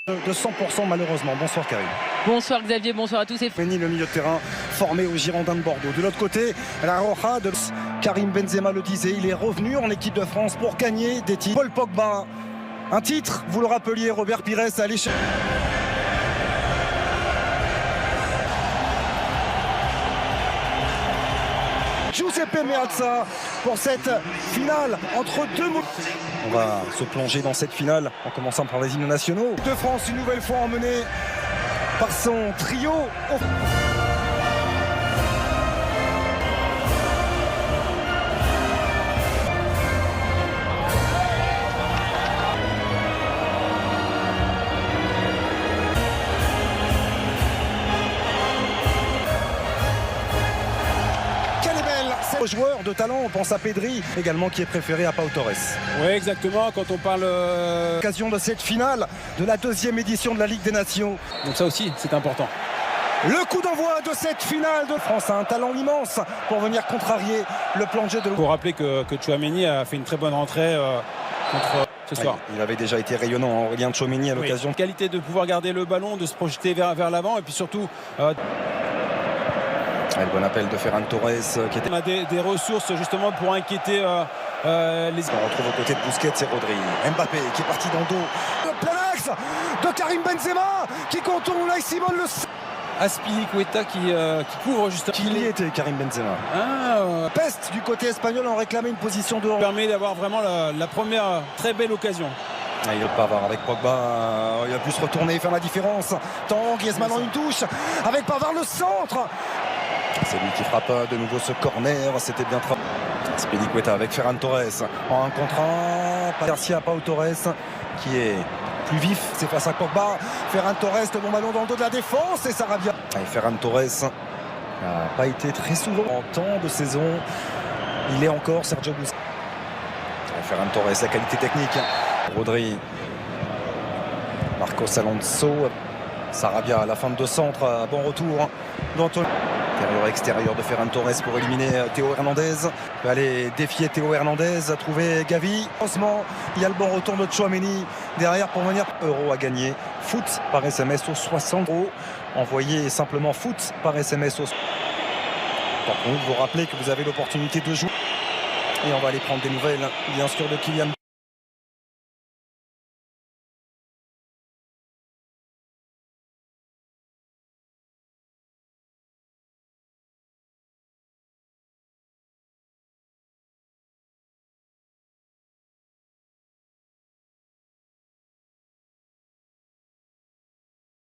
de 100% malheureusement. Bonsoir Karim. Bonsoir Xavier, bonsoir à tous. Feni, le milieu de terrain formé aux Girondins de Bordeaux. De l'autre côté, la Roja de Karim Benzema le disait, il est revenu en équipe de France pour gagner des titres. Paul Pogba, un titre, vous le rappeliez, Robert Pires à l'échec. Giuseppe Meazza pour cette finale entre deux mots. On va se plonger dans cette finale en commençant par les hymnes nationaux. De France une nouvelle fois emmenée par son trio. Joueur de talent, on pense à Pedri également qui est préféré à Pau Torres. Oui, exactement, quand on parle occasion de cette finale de la deuxième édition de la Ligue des Nations. Donc ça aussi c'est important. Le coup d'envoi de cette finale de France a un talent immense pour venir contrarier le plan de jeu de... Il faut rappeler que Tchouaméni a fait une très bonne rentrée contre ce soir. Il avait déjà été rayonnant, Aurélien Tchouaméni, à l'occasion. Qualité de pouvoir garder le ballon, de se projeter vers l'avant et puis surtout... Le bon appel de Ferran Torres qui était... On a des ressources justement pour inquiéter les... On retrouve aux côtés de Busquets et Rodri. Mbappé qui est parti dans le dos. Le plein axe de Karim Benzema qui contourne Unai Simon le... Azpilicueta qui couvre justement. Qui y était Karim Benzema. Peste du côté espagnol en réclamait une position de... Permet d'avoir vraiment la première très belle occasion. Il est Pavard avec Pogba, il a pu se retourner et faire la différence. Tant Griezmann en une touche avec Pavard le centre. C'est lui qui frappe de nouveau ce corner, c'était bien frappé. Azpilicueta avec Ferran Torres en un contre un. Garcia Pau Torres qui est plus vif, c'est face à Pogba. Ferran Torres, le bon ballon dans le dos de la défense et Sarabia. Et Ferran Torres n'a pas été très souvent en temps de saison. Il est encore Sergio Busquets. Ferran Torres, la qualité technique. Rodri, Marcos Alonso, Sarabia à la fin de deux centres, bon retour d'Antonio. Intérieur-extérieur de Ferran Torres pour éliminer Théo Hernandez. Il va aller défier Théo Hernandez, trouver Gavi. Heureusement, il y a le bon retour de Tchouaméni derrière pour venir. Euro à gagner. Foot par SMS aux 60 €. Envoyez simplement foot par SMS aux... Par contre, vous rappelez que vous avez l'opportunité de jouer. Et on va aller prendre des nouvelles, bien sûr, de Kylian.